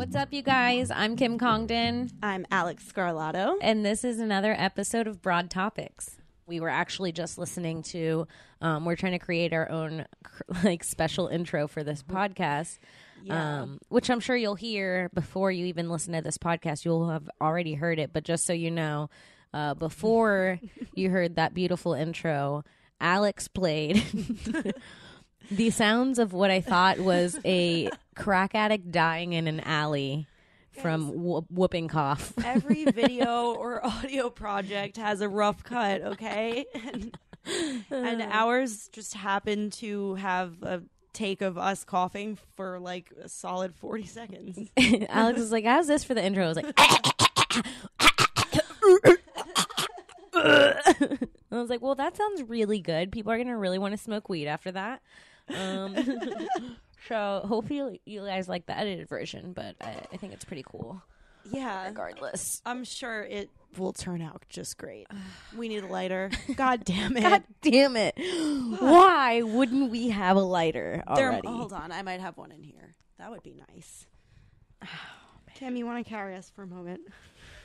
What's up, you guys? I'm Kim Congdon. I'm Alex Scarlato. And this is another episode of Broad Topics. We were actually just listening to, we're trying to create our own special intro for this podcast, which I'm sure you'll hear before you even listen to this podcast. You'll have already heard it, but just so you know, before you heard that beautiful intro, Alex played the sounds of what I thought was a crack addict dying in an alley from whooping cough. Every video or audio project has a rough cut, okay? And ours just happened to have a take of us coughing for like a solid 40 seconds. Alex was like, how's this for the intro? I was like, I was like, well, that sounds really good. People are going to really want to smoke weed after that. So hopefully you guys like the edited version, but I think it's pretty cool. Yeah. Regardless. I'm sure it will turn out just great. We need a lighter. God damn it. God damn it. Why wouldn't we have a lighter already? Hold on. I might have one in here. That would be nice. Oh, Kim, you want to carry us for a moment?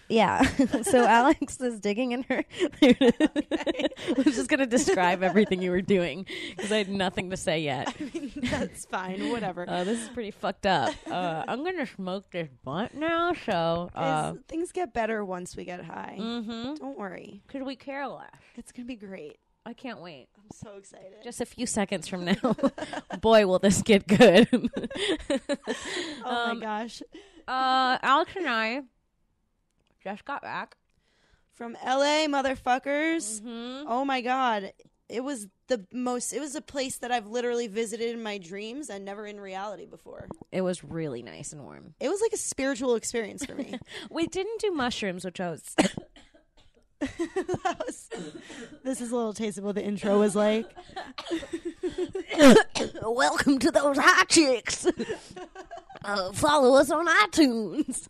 Yeah. So Alex is digging in her. I was just going to describe everything you were doing because I had nothing to say yet. I mean, that's fine. Whatever. This is pretty fucked up. I'm going to smoke this blunt now. So things get better once we get high. Mm-hmm. Don't worry. Could we care less? It's going to be great. I can't wait. I'm so excited. Just a few seconds from now. Boy, will this get good. Oh, my gosh. Alex and I just got back from LA, motherfuckers. Mm-hmm. Oh my God. It was a place that I've literally visited in my dreams and never in reality before. It was really nice and warm. It was like a spiritual experience for me. We didn't do mushrooms, which I was... This is a little taste of what the intro was like. Welcome to those hot chicks. Follow us on iTunes.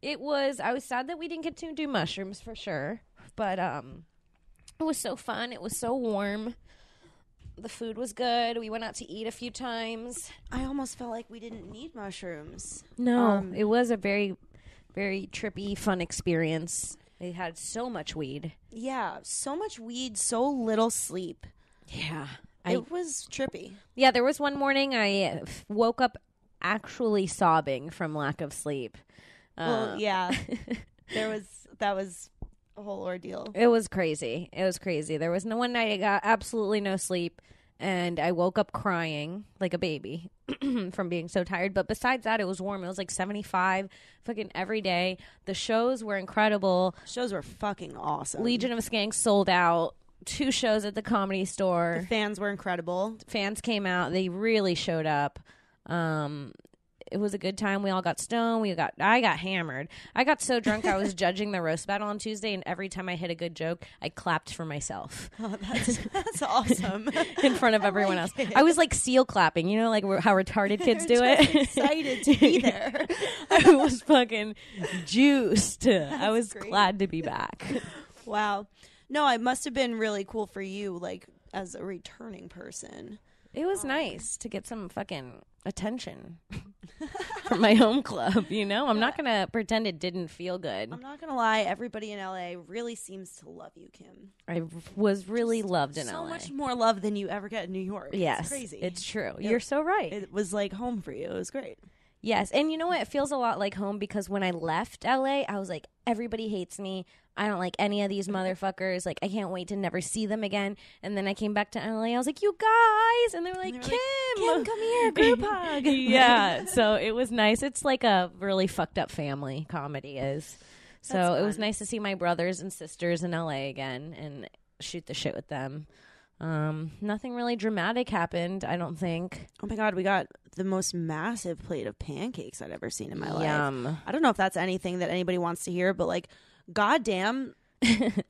I was sad that we didn't get to do mushrooms for sure, but it was so fun. It was so warm. The food was good. We went out to eat a few times. I almost felt like we didn't need mushrooms. No, it was a very, very trippy, fun experience. They had so much weed. Yeah, so much weed, so little sleep. Yeah. It was trippy. Yeah, there was one morning I woke up actually sobbing from lack of sleep. Well, yeah. That was a whole ordeal. It was crazy. There was one night I got absolutely no sleep, and I woke up crying like a baby from being so tired. But besides that, it was warm. It was like 75 fucking every day. The shows were incredible. Shows were fucking awesome. Legion of Skanks sold out. 2 shows at the Comedy Store. The fans were incredible. Fans came out. They really showed up. It was a good time. We all got stoned. I got hammered. I got so drunk I was judging the roast battle on Tuesday, and every time I hit a good joke, I clapped for myself. Oh, that's awesome. In front of everyone else. I was like seal clapping, you know, like how retarded kids do it. Excited to be there. I was fucking juiced. I was glad to be back. Wow. No, it must have been really cool for you, like, as a returning person. It was nice to get some fucking attention from my home club, you know? I'm not going to pretend it didn't feel good. I'm not going to lie. Everybody in LA really seems to love you, Kim. I was really loved in LA. So much more love than you ever get in New York. Yes. It's crazy. It's true. You're so right. It was like home for you. It was great. Yes. And you know what? It feels a lot like home because when I left LA, I was like, everybody hates me. I don't like any of these motherfuckers. Like, I can't wait to never see them again. And then I came back to LA. I was like, you guys. And they were like, Kim, come here, group hug. Yeah. So it was nice. It's like a really fucked up family, comedy is. So it was nice to see my brothers and sisters in LA again and shoot the shit with them. Nothing really dramatic happened, I don't think. Oh my God, we got the most massive plate of pancakes I'd ever seen in my Yum. life. I don't know if that's anything that anybody wants to hear, but like, goddamn, it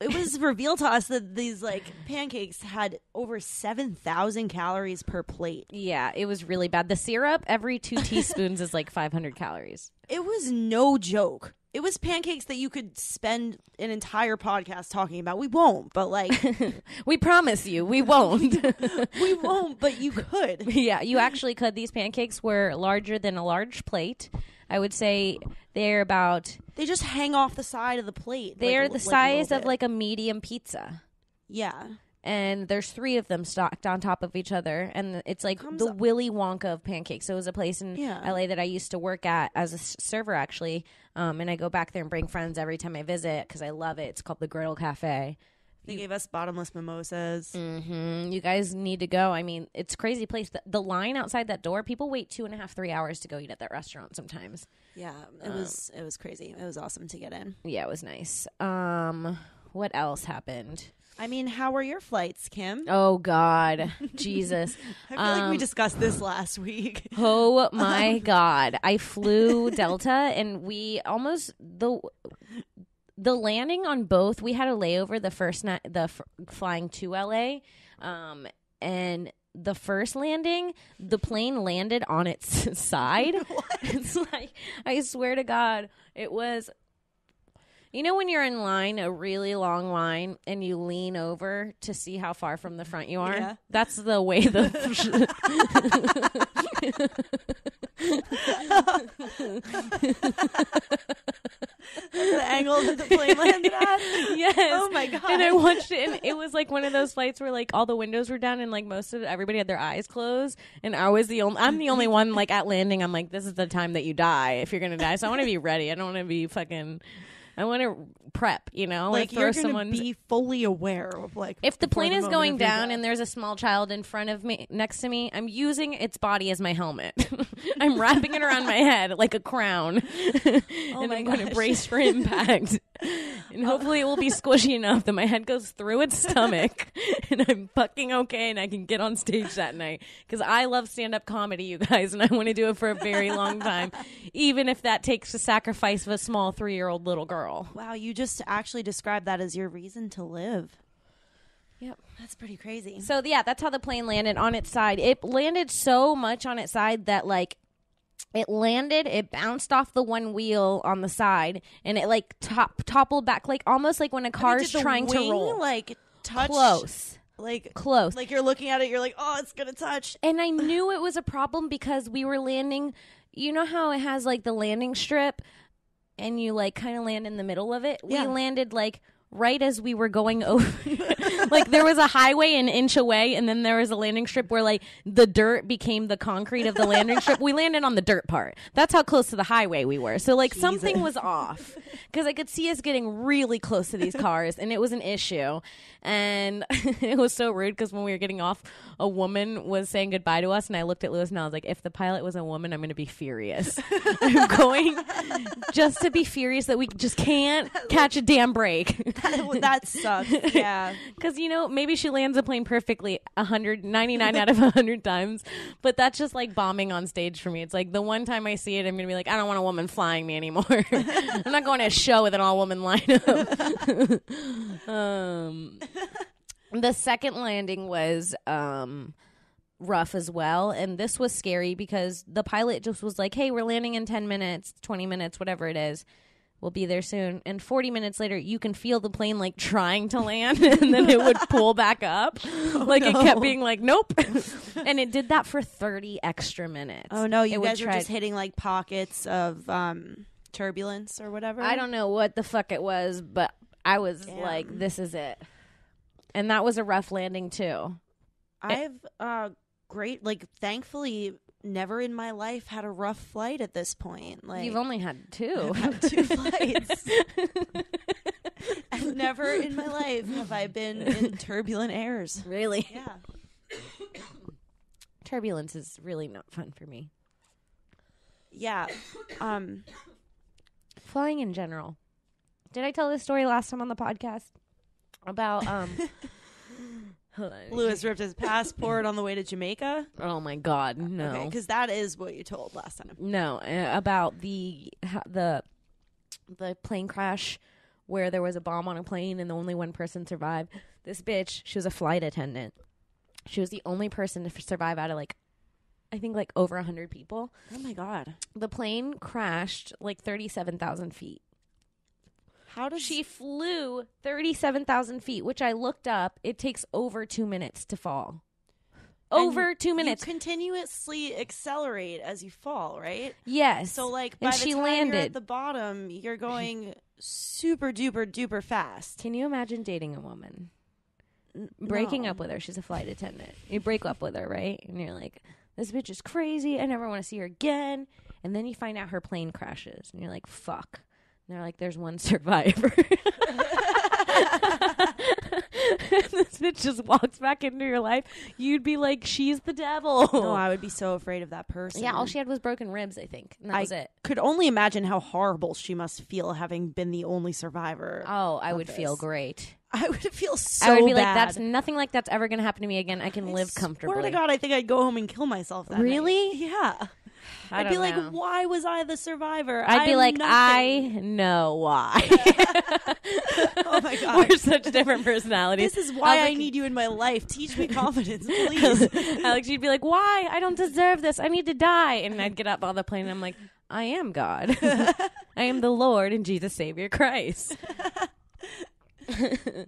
was revealed to us that these like pancakes had over 7,000 calories per plate. Yeah, it was really bad. The syrup, every 2 teaspoons is like 500 calories. It was no joke. It was pancakes that you could spend an entire podcast talking about. We won't, but like... We promise you, we won't. We won't, but you could. Yeah, you actually could. These pancakes were larger than a large plate. I would say they're about... They just hang off the side of the plate. They're the size of like a medium pizza. Yeah. And there's 3 of them stacked on top of each other. And it's like the Willy Wonka of pancakes. So it was a place in LA that I used to work at as a server, actually. And I go back there and bring friends every time I visit because I love it. It's called the Griddle Cafe. They gave us bottomless mimosas. Mm-hmm. You guys need to go. I mean, it's a crazy place. The line outside that door, people wait 2.5, 3 hours to go eat at that restaurant sometimes. Yeah, it was crazy. It was awesome to get in. Yeah, it was nice. What else happened? I mean, how were your flights, Kim? Oh, God. Jesus. I feel like we discussed this last week. Oh, my God. I flew Delta, and we almost... The landing on both, we had a layover the first night, flying to LA, and the first landing, the plane landed on its side. It's like, I swear to God, it was... You know when you're in line, a really long line, and you lean over to see how far from the front you are? Yeah. That's the way the... That's the angle that the plane landed at? Yes. Oh, my God. And I watched it, and it was like one of those flights where like all the windows were down and like everybody had their eyes closed, and I'm the only one like at landing. I'm like, this is the time that you die if you're going to die. So I want to be ready. I don't want to be fucking... I want to prep, you know? Like, you're going to be fully aware of, like... If the plane is going down and there's a small child in front of me, next to me, I'm using its body as my helmet. I'm wrapping it around my head like a crown. And I'm going to brace for impact. And hopefully it will be squishy enough that my head goes through its stomach and I'm fucking okay and I can get on stage that night. Because I love stand-up comedy, you guys, and I want to do it for a very long time. Even if that takes the sacrifice of a small 3-year-old little girl. Wow, you just actually described that as your reason to live. Yep. That's pretty crazy. So, yeah, that's how the plane landed on its side. It landed so much on its side that, like, it bounced off the one wheel on the side, and it, like, toppled back, like, almost like when a car's trying to roll. Like, touch? Close. Like, close. Like, you're looking at it, you're like, oh, it's going to touch. And I knew it was a problem because we were landing, you know how it has, like, the landing strip, and you, like, kind of land in the middle of it? Yeah. We landed, like, right as we were going over. Like, there was a highway an inch away, and then there was a landing strip where, like, the dirt became the concrete of the landing strip. We landed on the dirt part. That's how close to the highway we were. So, like, something was off. Because I could see us getting really close to these cars, and it was an issue. And it was so rude because when we were getting off, a woman was saying goodbye to us, and I looked at Lewis, and I was like, if the pilot was a woman, I'm going to be furious. I'm going just to be furious that we just can't catch a damn break. That sucks. Yeah. Because, you know, maybe she lands a plane perfectly 199 out of 100 times, but that's just like bombing on stage for me. It's like the one time I see it, I'm going to be like, I don't want a woman flying me anymore. I'm not going to a show with an all-woman lineup. The second landing was rough as well, and this was scary because the pilot just was like, hey, we're landing in 10 minutes, 20 minutes, whatever it is. We'll be there soon. And 40 minutes later, you can feel the plane, like, trying to land, and then it would pull back up. It kept being like, nope. And it did that for 30 extra minutes. Oh, no. You guys were just hitting, like, pockets of turbulence or whatever? I don't know what the fuck it was, but I was like, this is it. And that was a rough landing, too. I've thankfully... never in my life had a rough flight at this point. Like, you've only had 2. I've had 2 flights. And never in my life have I been in turbulent airs. Really? Yeah. Turbulence is really not fun for me. Yeah. Flying in general. Did I tell this story last time on the podcast? About Lewis ripped his passport on the way to Jamaica. Oh my God, no! Because that is what you told last time. No, about the plane crash where there was a bomb on a plane and only one person survived. This bitch, she was a flight attendant. She was the only person to survive out of I think over 100 people. Oh my God! The plane crashed 37,000 feet. How does she flew 37,000 feet, which I looked up. It takes over 2 minutes to fall. Over 2 minutes. You continuously accelerate as you fall, right? Yes. So, like, and by she the time landed. you're at the bottom, you're going super duper duper fast. Can you imagine dating a woman? Breaking up with her. She's a flight attendant. You break up with her, right? And you're like, this bitch is crazy. I never want to see her again. And then you find out her plane crashes. And you're like, fuck. And they're like, there's one survivor. This bitch just walks back into your life. You'd be like, she's the devil. No, I would be so afraid of that person. Yeah, all she had was broken ribs, I think. And that was it. Could only imagine how horrible she must feel having been the only survivor. Oh, I would feel great. I would feel so I would be bad. like, that's nothing like that's ever going to happen to me again. I can live comfortably. Swear to God, I think I'd go home and kill myself that Really? night. Yeah. I'd be like, why was I the survivor? I'd be like, nothing. I know why. Oh my God. We're such different personalities. This is why I need you in my life. Teach me confidence, please. Alex, you'd be like, why? I don't deserve this. I need to die. And I'd get up on the plane and I'm like, I am God. I am the Lord and Jesus Savior Christ.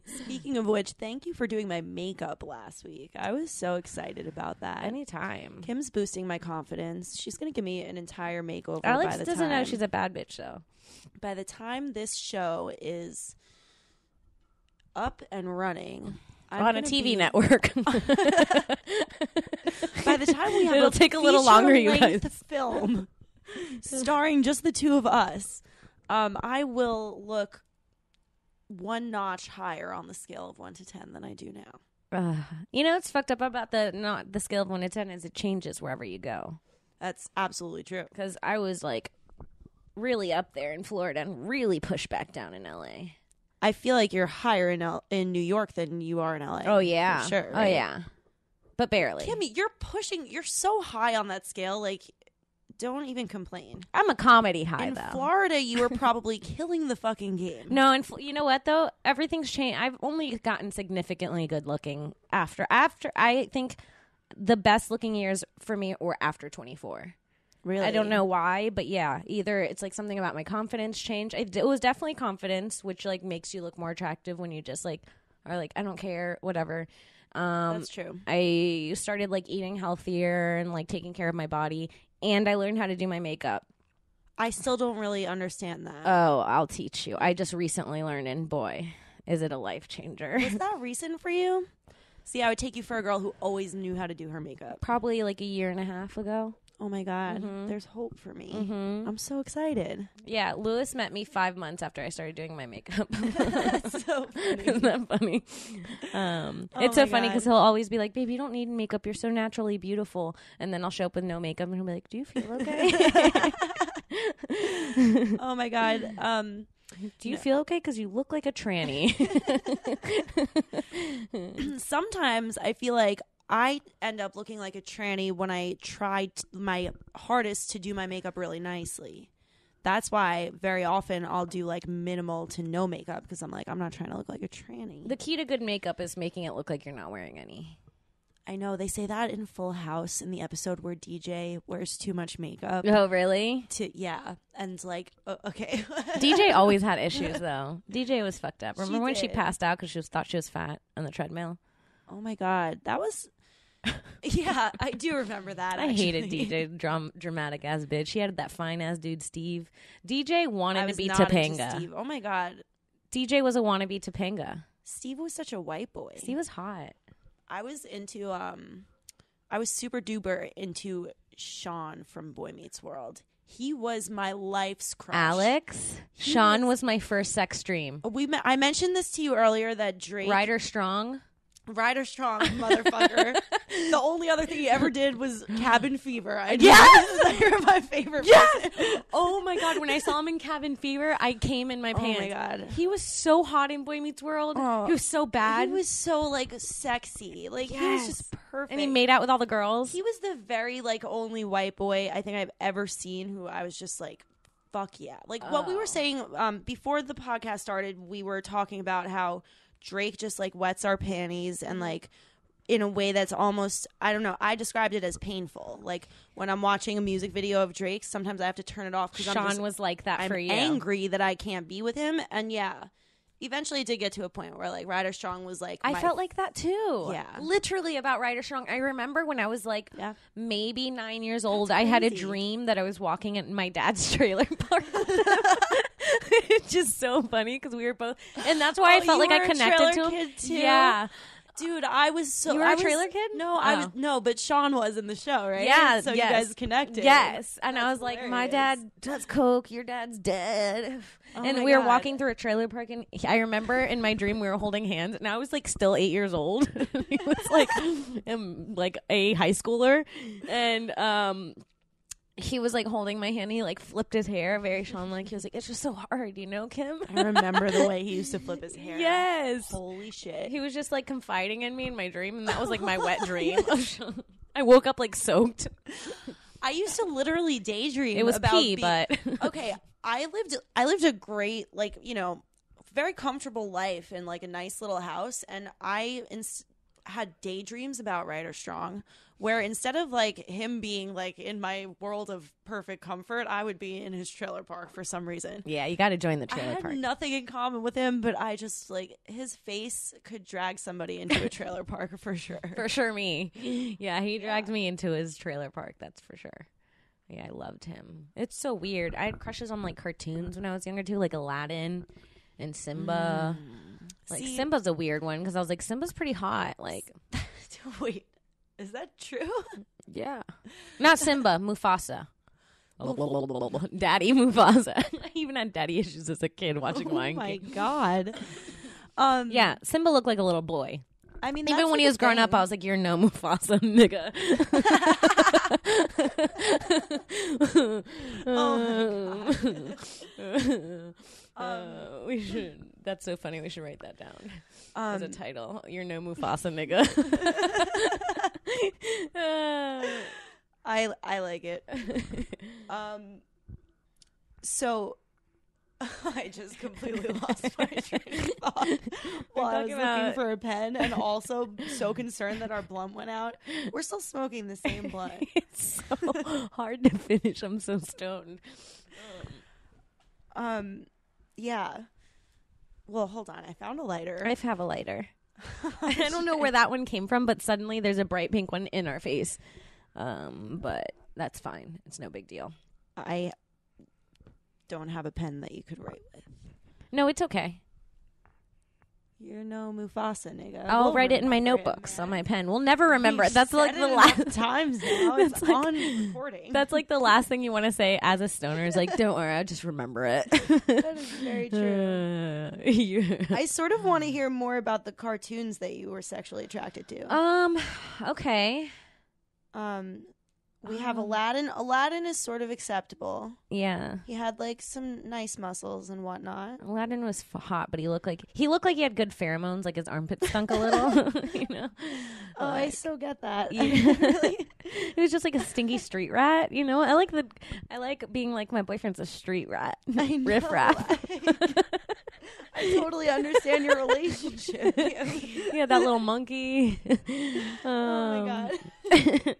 Speaking of which, thank you for doing my makeup last week. I was so excited about that. Anytime. Kim's boosting my confidence. She's going to give me an entire makeover. Alex by the doesn't time. know she's a bad bitch, though. By the time this show is up and running, on a TV network. By the time we have it'll take a little longer, you guys. Film starring just the two of us, I will look one notch higher on the scale of 1 to 10 than I do now. You know what's fucked up about the scale of 1 to 10 is it changes wherever you go. That's absolutely true. Because I was like really up there in Florida and really pushed back down in LA. I feel like you're higher in New York than you are in LA. Oh yeah, for sure. Right? Oh yeah, but barely. Kimmy, you're so high on that scale. Like, don't even complain. I'm a comedy high, in though. Florida, you were probably killing the fucking game. No, and you know what, though? Everything's changed. I've only gotten significantly good looking after. I think the best looking years for me were after 24. Really? I don't know why, but yeah, either it's like something about my confidence changed. It was definitely confidence, which like makes you look more attractive when you just like are like, I don't care, whatever. That's true. I started like eating healthier and like taking care of my body. And I learned how to do my makeup. I still don't really understand that. Oh, I'll teach you. I just recently learned, and boy, is it a life changer. Was that recent for you? See, I would take you for a girl who always knew how to do her makeup. Probably like a year and a half ago. Oh my God. There's hope for me. I'm so excited. Yeah, Lewis met me 5 months after I started doing my makeup. That's so funny. Isn't that funny? It's so funny because he'll always be like, babe, you don't need makeup. You're so naturally beautiful. And then I'll show up with no makeup and he'll be like, do you feel okay? Oh my God. Do you feel okay? Because you look like a tranny. Sometimes I feel like I end up looking like a tranny when I try my hardest to do my makeup really nicely. That's why very often I'll do like minimal to no makeup because I'm like, I'm not trying to look like a tranny. The key to good makeup is making it look like you're not wearing any. I know. They say that in Full House in the episode where DJ wears too much makeup. Oh, really? Yeah. And like, okay. DJ always had issues, though. DJ was fucked up. Remember when she did. passed out because she thought she was fat on the treadmill? Oh, my God. That was... Yeah, I do remember that. I hated DJ, dramatic ass bitch. She had that fine ass dude, Steve. DJ wanted to be Topanga. Oh my God. DJ was a wannabe Topanga. Steve was such a white boy. Steve was hot. I was into I was super duper into Sean from Boy Meets World. He was my life's crush. Alex? Sean was my first sex dream. I mentioned this to you earlier that Drake Ryder Strong, motherfucker. The only other thing he ever did was Cabin Fever. Yes! You're my favorite yes! person. Oh my God, when I saw him in Cabin Fever, I came in my pants. Oh my God. He was so hot in Boy Meets World. Oh, he was so bad. He was so like sexy. Like he was just perfect. And he made out with all the girls. He was the very like only white boy I think I've ever seen who I was just like, fuck yeah. Like what we were saying before the podcast started, we were talking about how Drake just like wets our panties and like in a way that's almost, I don't know, I described it as painful. Like when I'm watching a music video of Drake, sometimes I have to turn it off because Sean was like that for you. I'm angry that I can't be with him. And yeah, eventually it did get to a point where like Ryder Strong was like, I felt like that too. Yeah. Literally about Ryder Strong. I remember when I was like maybe 9 years old, I had a dream that I was walking in my dad's trailer park. It's just so funny because we were both, and that's why I felt like I connected to him. Too? Yeah. Dude, I was so. You were a trailer kid? No, I was no, but Sean was in the show, right? Yeah, so you guys connected. Yes, and That's I was like, hilarious. my dad does coke, your dad's dead, Oh and my we were God. walking through a trailer park, and I remember in my dream we were holding hands, and I was like still 8 years old. He was like a high schooler, and he was like holding my hand. He like flipped his hair very Sean like. He was like, "It's just so hard, you know, Kim." I remember the way he used to flip his hair. Yes. Holy shit. He was just like confiding in me in my dream, and that was like my wet dream. I woke up like soaked. I used to literally daydream. It was about pee, but okay. I lived a great, like, you know, very comfortable life in like a nice little house, and I had daydreams about Ryder Strong, where instead of like him being like in my world of perfect comfort, I would be in his trailer park for some reason. yeah, you got to join the I trailer had park. nothing in common with him, but I just like his face could drag somebody into a trailer park for sure. For sure, me. Yeah, he dragged me into his trailer park. That's for sure. Yeah, I loved him. It's so weird. I had crushes on like cartoons when I was younger too, like Aladdin and Simba. Like See- Simba's a weird one because I was like, Simba's pretty hot. Like, Wait, is that true? yeah, not Simba, Mufasa. Daddy Mufasa. I even had daddy issues as a kid watching Lion my King. God. Yeah, Simba looked like a little boy. I mean, Even that's when like he was a growing thing. up, I was like, "You're no Mufasa, nigga." We should. That's so funny. We should write that down as a title. You're no Mufasa, nigga. I like it. So I just completely lost my train of thought while I was looking for a pen, and also so concerned that our blunt went out. We're still smoking the same blunt. It's so hard to finish. I'm so stoned. Yeah. Well, hold on. I found a lighter. I have a lighter. I don't know where that one came from, but suddenly there's a bright pink one in our face. But that's fine. It's no big deal. I don't have a pen that you could write with. No, it's okay. You're no Mufasa, nigga. I'll We'll write it in my remember notebooks man. on my pen. We'll never remember We've it. That's said like it the enough last times now. It's That's like- on recording. That's like the last thing you want to say as a stoner is like, don't worry, I'll just remember it. That is very true. Yeah. I sort of want to hear more about the cartoons that you were sexually attracted to. Okay. We have Aladdin. Aladdin is sort of acceptable. Yeah. He had like some nice muscles and whatnot. Aladdin was hot, but he looked like he had good pheromones, like his armpit stunk a little. You know? Oh, I Like, so get that. yeah. Really? He was just like a stinky street rat, you know? I like being like my boyfriend's a street rat. I know. Riff raff. I totally understand your relationship. Yeah, that little monkey. Oh my God.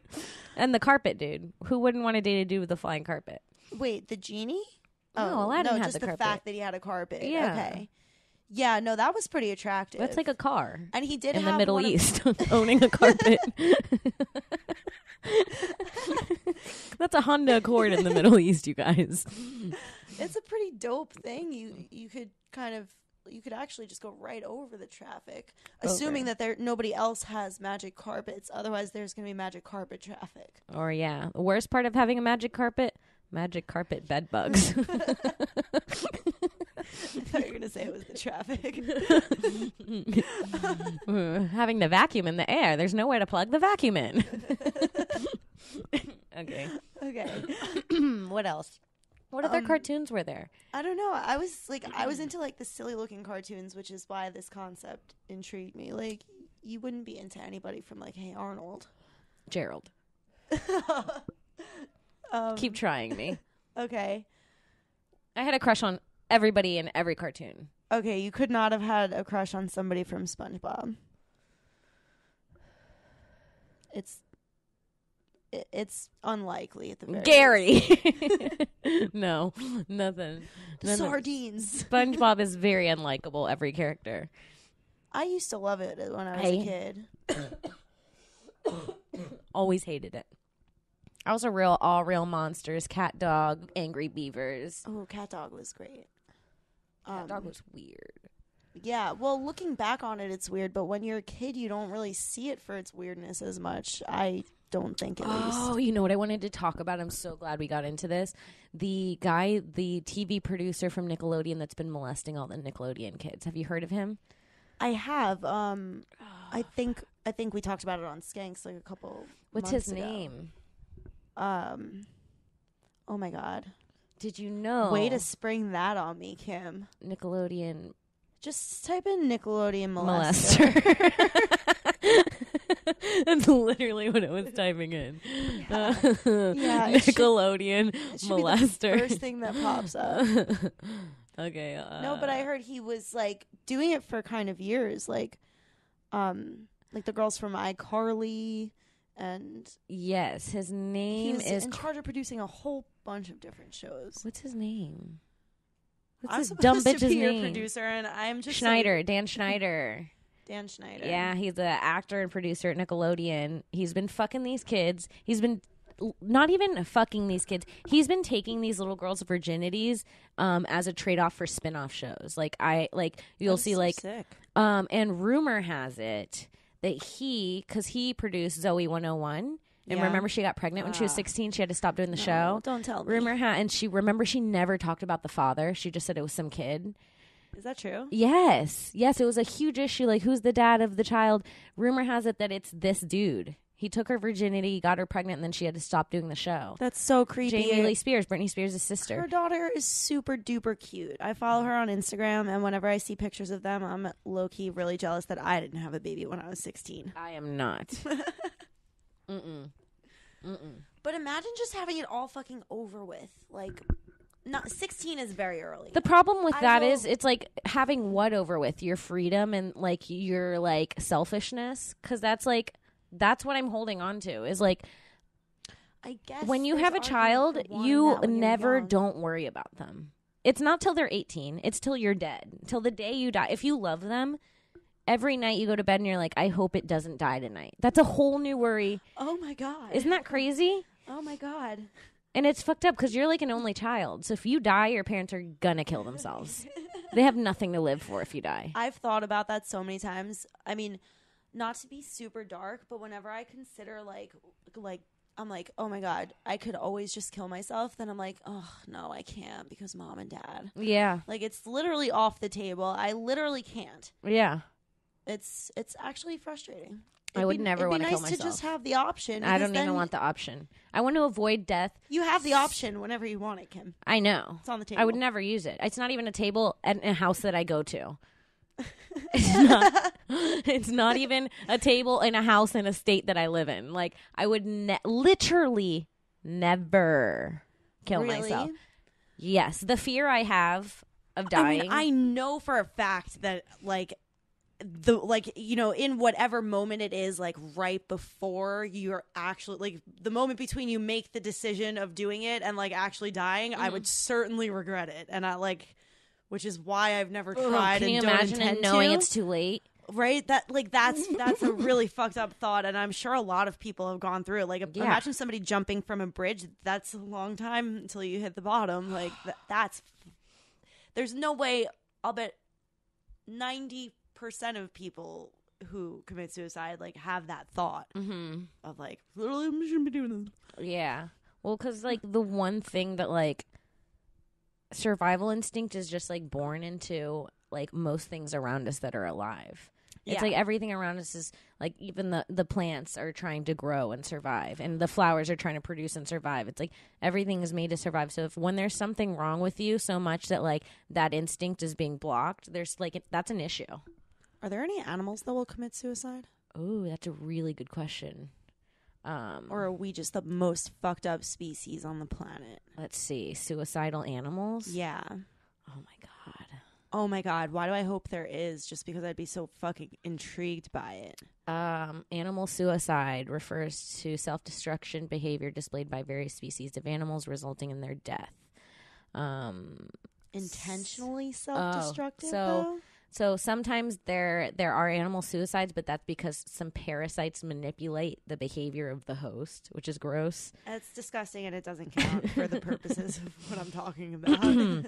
And the carpet dude. Who wouldn't want to date a dude with a flying carpet? Wait, the genie? No, Aladdin had just the carpet. fact that he had a carpet. Yeah. Okay. Yeah, no, that was pretty attractive. That's like a car and he did in have the Middle one of- East, owning a carpet. That's a Honda Accord in the Middle East, you guys. It's a pretty dope thing. You could actually just go right over the traffic, assuming that nobody else has magic carpets. Otherwise, there's going to be magic carpet traffic. Or yeah, the worst part of having a magic carpet bed bugs. I thought you were going to say it was the traffic. Having the vacuum in the air. There's nowhere to plug the vacuum in. Okay. What else? What other cartoons were there? I don't know. I was into like the silly looking cartoons, which is why this concept intrigued me. Like, you wouldn't be into anybody from like Hey Arnold. Gerald. Keep trying me. Okay. I had a crush on everybody in every cartoon. Okay, you could not have had a crush on somebody from SpongeBob. it's unlikely at the very Gary. No, nothing. Sardines. SpongeBob is very unlikable, every character. I used to love it when I was a kid. Always hated it. I was all real monsters, cat dog, angry beavers. Oh, cat dog was great. Cat dog was weird. Yeah, well, looking back on it, it's weird, but when you're a kid, you don't really see it for its weirdness as much. I don't think, at least. Oh, you know what I wanted to talk about? I'm so glad we got into this. The guy, the TV producer from Nickelodeon that's been molesting all the Nickelodeon kids. Have you heard of him? I have. I think we talked about it on Skanks like a couple What's months his ago. name? Oh my God. Did you know? Way to spring that on me, Kim. Nickelodeon. Just type in Nickelodeon molester. That's literally what I was typing in. Yeah, Nickelodeon it should molester. be the first thing that pops up. Okay. No, but I heard he was like doing it for kind of years, like the girls from iCarly, and yes, his name is in charge of producing a whole bunch of different shows. What's his name? What's I'm this dumb supposed to bitch's be your name? producer, and I'm just Schneider, Dan Schneider. Dan Schneider. Yeah, he's an actor and producer at Nickelodeon. He's been fucking these kids. He's been not even fucking these kids. He's been taking these little girls' virginities as a trade-off for spin-off shows. You'll see so sick. And rumor has it that because he produced Zoe 101. And remember, she got pregnant when she was 16. She had to stop doing the show. Don't tell me. And she never talked about the father. She just said it was some kid. Is that true? Yes. It was a huge issue. Like, who's the dad of the child? Rumor has it that it's this dude. He took her virginity, got her pregnant, and then she had to stop doing the show. That's so creepy. Jamie Lee Spears, Britney Spears' sister. Her daughter is super duper cute. I follow her on Instagram, and whenever I see pictures of them, I'm low key really jealous that I didn't have a baby when I was 16. I am not. But imagine just having it all fucking over with. Like, not 16 is very early. The problem with that is it's like having what over with? Your freedom and like your like selfishness, because that's what I'm holding on to is like, I guess when you have a child, you never don't worry about them. It's not till they're 18. It's till you're dead. Till the day you die. If you love them, every night you go to bed and you're like, I hope it doesn't die tonight. That's a whole new worry. Oh my God. Isn't that crazy? Oh my God. And it's fucked up because you're like an only child. So if you die, your parents are gonna kill themselves. They have nothing to live for if you die. I've thought about that so many times. I mean, not to be super dark, but whenever I consider like I'm like, oh my God, I could always just kill myself. Then I'm like, oh no, I can't because mom and dad. Yeah. Like, it's literally off the table. I literally can't. Yeah. It's actually frustrating. I would never want to kill myself. It'd be nice to just have the option. I don't even want the option. I want to avoid death. You have the option whenever you want it, Kim. I know. It's on the table. I would never use it. It's not even a table at a house that I go to. It's not even a table in a house in a state that I live in. Like, I would literally never kill myself. Yes. The fear I have of dying. I know for a fact that, like, in whatever moment it is, like right before you're actually, like, the moment between you make the decision of doing it and like actually dying, I would certainly regret it. And I like, which is why I've never tried. Can you and don't imagine intend and knowing to. it's too late? Right? That's a really fucked up thought, and I'm sure a lot of people have gone through it. Like, imagine somebody jumping from a bridge. That's a long time until you hit the bottom. Like, there's no way. I'll bet 90% of people who commit suicide like have that thought of like, literally, I shouldn't be doing this. Yeah. Well, because like the one thing that like survival instinct is just like born into like most things around us that are alive. It's like everything around us is like, even the plants are trying to grow and survive, and the flowers are trying to produce and survive. It's like everything is made to survive. So when there's something wrong with you so much that like that instinct is being blocked, there's like that's an issue. Are there any animals that will commit suicide? Oh, that's a really good question. Or are we just the most fucked up species on the planet? Let's see. Suicidal animals? Yeah. Oh my God. Oh my God, why do I hope there is? Just because I'd be so fucking intrigued by it. Animal suicide refers to self-destruction behavior displayed by various species of animals resulting in their death. Intentionally self-destructive, though? So sometimes there are animal suicides, but that's because some parasites manipulate the behavior of the host, which is gross. It's disgusting, and it doesn't count for the purposes of what I'm talking about.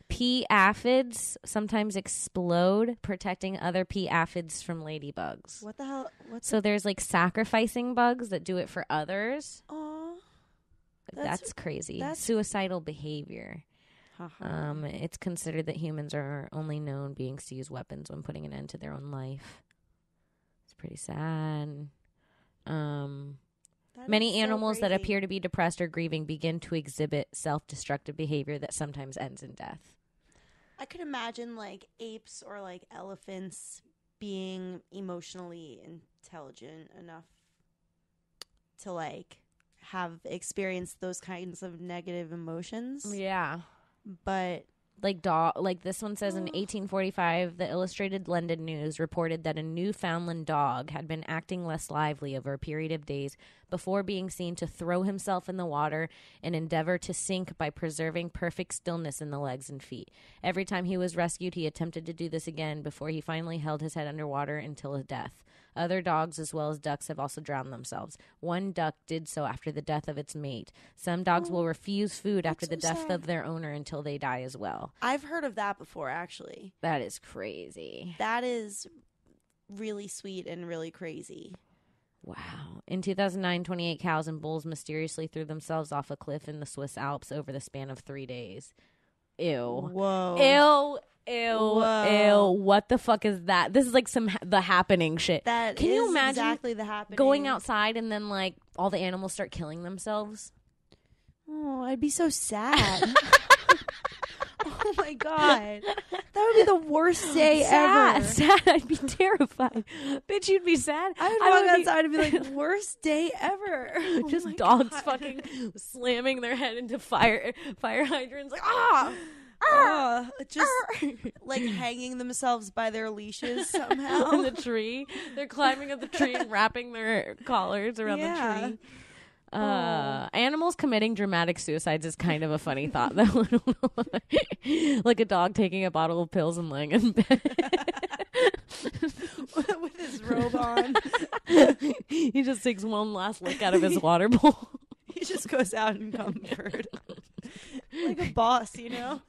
Pea aphids sometimes explode, protecting other pea aphids from ladybugs. What the hell? So there's like sacrificing bugs that do it for others. Aw. That's crazy. Suicidal behavior. It's considered that humans are only known beings to use weapons when putting an end to their own life. It's pretty sad. Many animals that appear to be depressed or grieving begin to exhibit self-destructive behavior that sometimes ends in death. I could imagine like apes or like elephants being emotionally intelligent enough to like have experienced those kinds of negative emotions. Yeah. But like this one says in 1845, the Illustrated London News reported that a Newfoundland dog had been acting less lively over a period of days before being seen to throw himself in the water and endeavor to sink by preserving perfect stillness in the legs and feet. Every time he was rescued, he attempted to do this again before he finally held his head underwater until his death. Other dogs, as well as ducks, have also drowned themselves. One duck did so after the death of its mate. Some dogs will refuse food after the death of their owner until they die as well. I've heard of that before, actually. That is crazy. That is really sweet and really crazy. Wow. In 2009, 28 cows and bulls mysteriously threw themselves off a cliff in the Swiss Alps over the span of 3 days. Ew. Whoa. Ew. Ew, what the fuck is that? This is like The Happening shit. Can you imagine exactly The Happening? Going outside and then like all the animals start killing themselves? Oh, I'd be so sad. Oh my God. That would be the worst day ever. Sad. I'd be terrified. Bitch, you'd be sad. I would walk outside and be like, worst day ever. Just dogs fucking slamming their head into fire hydrants like, just like hanging themselves by their leashes somehow in the tree. They're climbing up the tree and wrapping their collars around the tree. Animals committing dramatic suicides is kind of a funny thought, though. Like a dog taking a bottle of pills and laying in bed with his robe on. He just takes one last lick out of his water bowl. He just goes out in comfort. Like a boss, you know?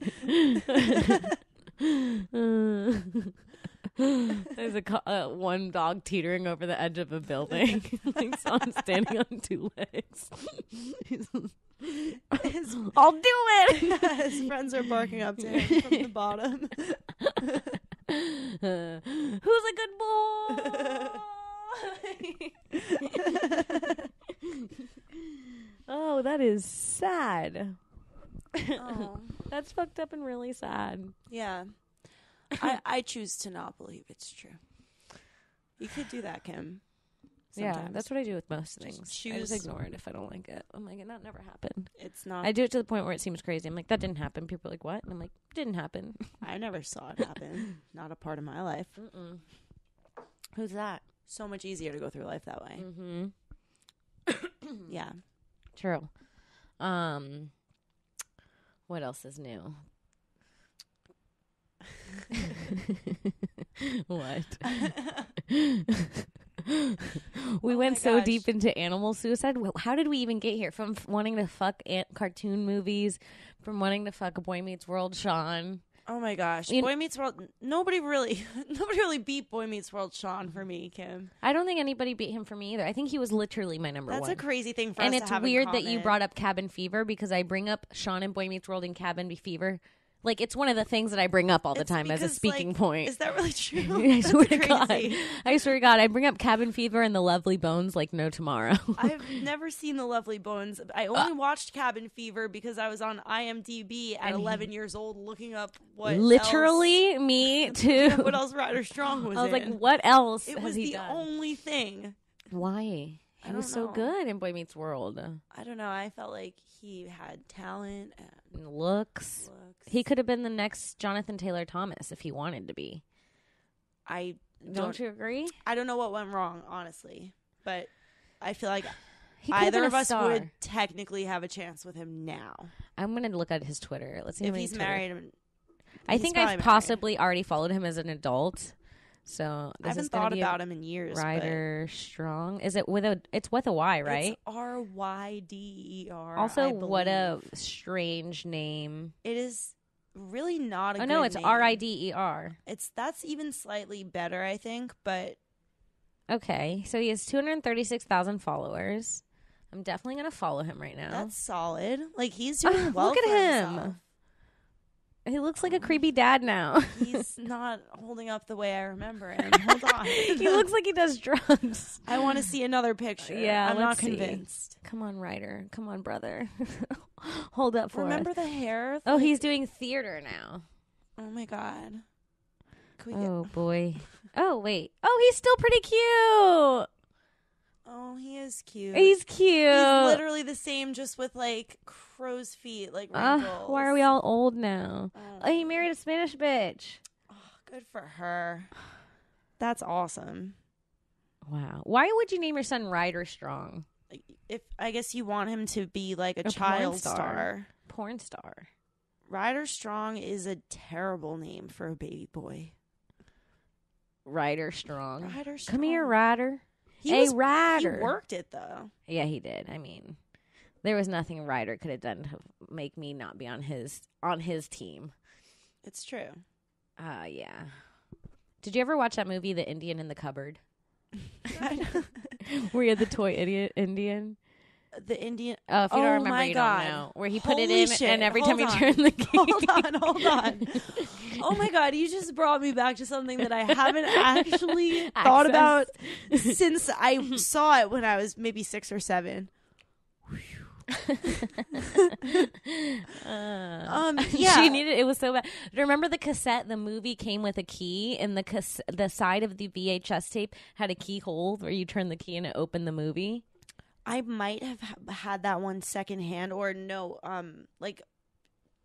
There's one dog teetering over the edge of a building. Like someone standing on 2 legs. I'll do it! His friends are barking up to him from the bottom. Who's a good boy? Oh, that is sad. Oh. That's fucked up and really sad. Yeah. I choose to not believe it's true. You could do that, Kim. Sometimes. Yeah, that's what I do with most things. I just ignore it if I don't like it. I'm like, that never happened. It's not. I do it to the point where it seems crazy. I'm like, that didn't happen. People are like, what? And I'm like, didn't happen. I never saw it happen. Not a part of my life. Mm-mm. Who's that? So much easier to go through life that way. Mm-hmm. Yeah. True. What else is new? What? We went so deep into animal suicide. How did we even get here? From wanting to fuck cartoon movies, from wanting to fuck Boy Meets World Sean. Oh my gosh. Boy Meets World. Nobody really beat Boy Meets World Sean for me, Kim. I don't think anybody beat him for me either. I think he was literally my number one. That's a crazy thing for us to have in common. And it's weird that you brought up Cabin Fever because I bring up Sean and Boy Meets World and Cabin Fever. Like, it's one of the things that I bring up all the time as a speaking point. Is that really true? I swear to God. I swear to God. I bring up Cabin Fever and The Lovely Bones like no tomorrow. I've never seen The Lovely Bones. I only watched Cabin Fever because I was on IMDb at 11 years old looking up what literally else, me too. What else Ryder Strong was in. I was like, what else it has was he the done? only thing. Why? He was so good in Boy Meets World. I don't know. I felt like he had talent and looks. He could have been the next Jonathan Taylor Thomas if he wanted to be. Don't you agree? I don't know what went wrong, honestly, but I feel like either of us would technically have a chance with him now. I'm gonna look at his Twitter. Let's see if he's married. I think I've possibly already followed him as an adult. So I haven't thought about him in years. Ryder Strong. Is it it's with a Y, right? It's Ryder. Also, what a strange name. It is really not a good no, it's name. Rider. That's even slightly better, I think, but okay. So he has 236,000 followers. I'm definitely gonna follow him right now. That's solid. Like, he's doing well. Look at him. Himself. He looks like a creepy dad now. He's not holding up the way I remember him. Hold on. He looks like he does drugs. I want to see another picture. Yeah, I'm not convinced. Come on, Ryder. Come on, brother. Hold up for Remember the hair? Oh, he's doing theater now. Oh, my God. Boy. Oh, wait. Oh, he's still pretty cute. Oh, he is cute. He's cute. He's literally the same, just with, like, crow's feet, like wrinkles. Why are we all old now? Oh, he married a Spanish bitch. Oh, good for her. That's awesome. Wow. Why would you name your son Ryder Strong? If I guess you want him to be like a child star. Porn star. Ryder Strong is a terrible name for a baby boy. Ryder Strong. Ryder Strong. Come here, Ryder. Ryder. He worked it, though. Yeah, he did. I mean, there was nothing Ryder could have done to make me not be on his team. It's true. Yeah. Did you ever watch that movie, The Indian in the Cupboard? Where you had the toy Indian? The Indian. Oh, if you don't remember, you don't know. Where he put it in, and every time he turned the key. Hold on. Oh my God, you just brought me back to something that I haven't actually thought about since I saw it when I was maybe 6 or 7. Yeah, she needed it. Was so bad. Remember the cassette? The movie came with a key, and the side of the VHS tape had a keyhole where you turn the key and it opened the movie. I might have had that one secondhand, or no, like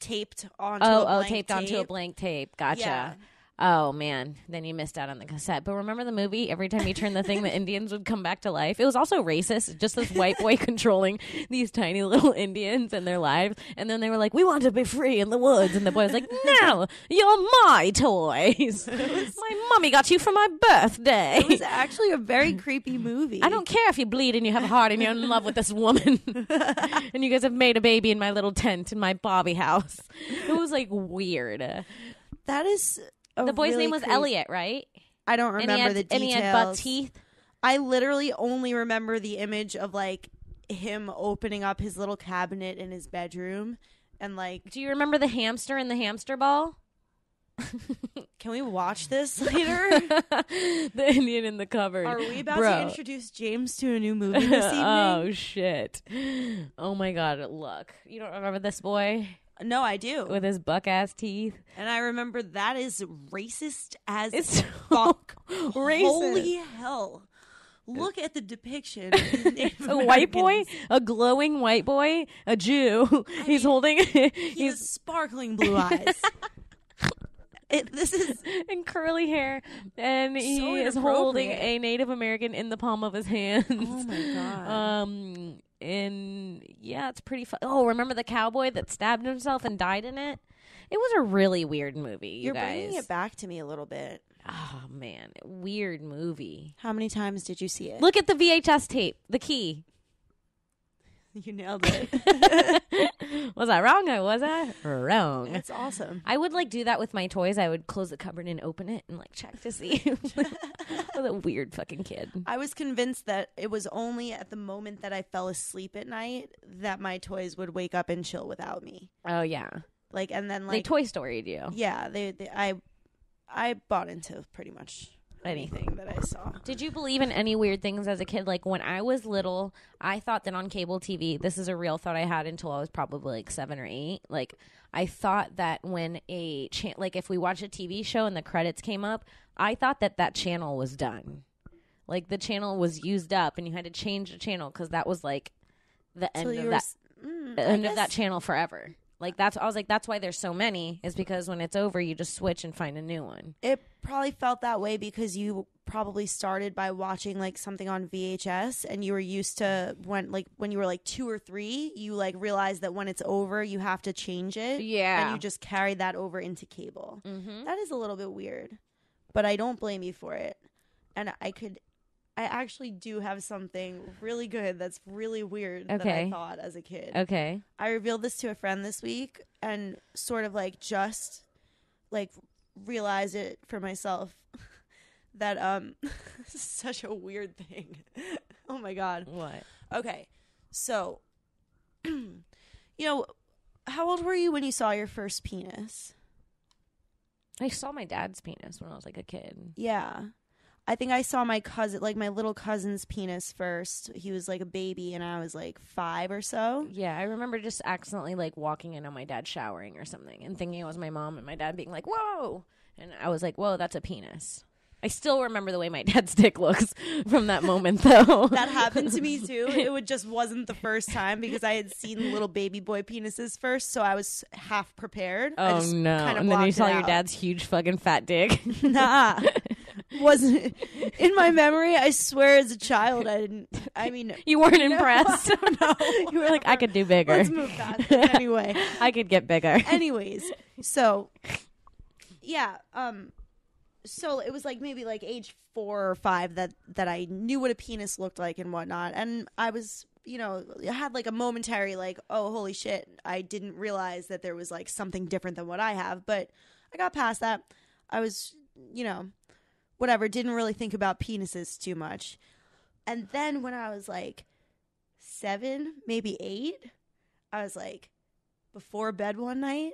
taped onto a blank taped tape. Onto a blank tape. Gotcha. Yeah. Oh, man. Then you missed out on the cassette. But remember the movie? Every time you turned the thing, the Indians would come back to life. It was also racist. Just this white boy controlling these tiny little Indians and their lives. And then they were like, we want to be free in the woods. And the boy was like, no, you're my toys. My mommy got you for my birthday. It was actually a very creepy movie. I don't care if you bleed and you have a heart and you're in love with this woman. And you guys have made a baby in my little tent in my Bobby house. It was like weird. That is... The boy's name was Elliot, right? I don't remember the details. And he had buck teeth. I literally only remember the image of like him opening up his little cabinet in his bedroom and like. Do you remember the hamster in the hamster ball? Can we watch this later? The Indian in the Cupboard. Are we about to introduce James to a new movie this evening? Oh shit! Oh my God! Look, you don't remember this boy? No, I do. With his buck-ass teeth. And I remember that is racist as it's fuck. Racist. Holy hell. Look at the depiction. A white boy? A glowing white boy? A Jew? He's holding... He has sparkling blue eyes. This is... And curly hair. And he is holding a Native American in the palm of his hands. Oh my God. And yeah, it's pretty fun. Oh, remember the cowboy that stabbed himself and died in it? It was a really weird movie, You're bringing it back to me a little bit. Oh, man. Weird movie. How many times did you see it? Look at the VHS tape. The key. You nailed it. Was I wrong or was I wrong? That's awesome. I would like do that with my toys. I would close the cupboard and open it and like check to see. I was a weird fucking kid. I was convinced that it was only at the moment that I fell asleep at night that my toys would wake up and chill without me. Oh yeah. Like, and then like they Toy Storied you. Yeah, I bought into pretty much anything that I saw. Did you believe in any weird things as a kid? Like when I was little, I thought that on cable TV, this is a real thought I had until I was probably like 7 or 8. Like I thought that when like if we watched a TV show and the credits came up, I thought that channel was done. Like the channel was used up and you had to change the channel because that was like the end of that end of that channel forever. Like I was like, that's why there's so many, is because when it's over, you just switch and find a new one. It probably felt that way because you probably started by watching like something on VHS, and you were used to when you were like 2 or 3, you like realized that when it's over, you have to change it. Yeah. And you just carried that over into cable. Mm-hmm. That is a little bit weird, but I don't blame you for it. And I actually do have something really good that's really weird that I thought as a kid. Okay. I revealed this to a friend this week and sort of like just like realized it for myself that this is such a weird thing. Oh my God. What? Okay. So, you know, how old were you when you saw your first penis? I saw my dad's penis when I was like a kid. Yeah. I think I saw my cousin, like my little cousin's penis first. He was like a baby and I was like 5 or so. Yeah, I remember just accidentally like walking in on my dad showering or something and thinking it was my mom, and my dad being like, whoa. And I was like, whoa, that's a penis. I still remember the way my dad's dick looks from that moment, though. That happened to me, too. It just wasn't the first time because I had seen little baby boy penises first, so I was half prepared. Oh, no. And then you saw your dad's huge fucking fat dick. Nah. Wasn't in my memory. I swear, as a child, you weren't impressed. No, you were like, I could do bigger. Let's move past this. Anyway, I could get bigger. Anyways, so yeah, so it was like maybe like age 4 or 5 that I knew what a penis looked like and whatnot, and I was, you know, I had like a momentary like, oh holy shit, I didn't realize that there was like something different than what I have, but I got past that. I was, you know, whatever, didn't really think about penises too much. And then when I was like 7, maybe 8, I was like before bed one night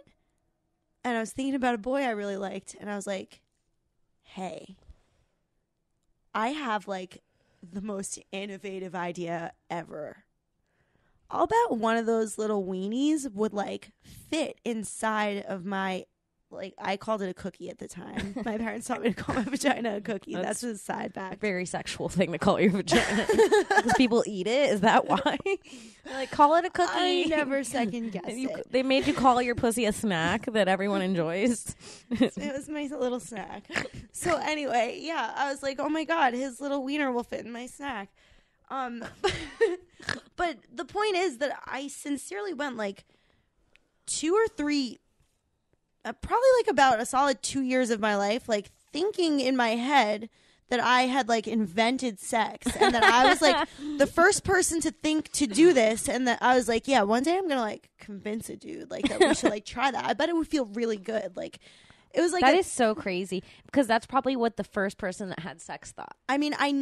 and I was thinking about a boy I really liked, and I was like, hey, I have like the most innovative idea ever. I'll bet one of those little weenies would like fit inside of my, like, I called it a cookie at the time. My parents taught me to call my vagina a cookie. That's just a side fact. Very sexual thing to call your vagina. Because people eat it? Is that why? They're like, call it a cookie. I never second guessed it. They made you call your pussy a snack that everyone enjoys. It was my little snack. So anyway, yeah, I was like, oh my God, his little wiener will fit in my snack. But the point is that I sincerely went like 2 or 3, probably like about a solid 2 years of my life, like thinking in my head that I had like invented sex and that I was like the first person to think to do this, and that I was like, yeah, one day I'm gonna like convince a dude like that we should like try that. I bet it would feel really good. Like it was like that is so crazy, because that's probably what the first person that had sex thought. I mean, I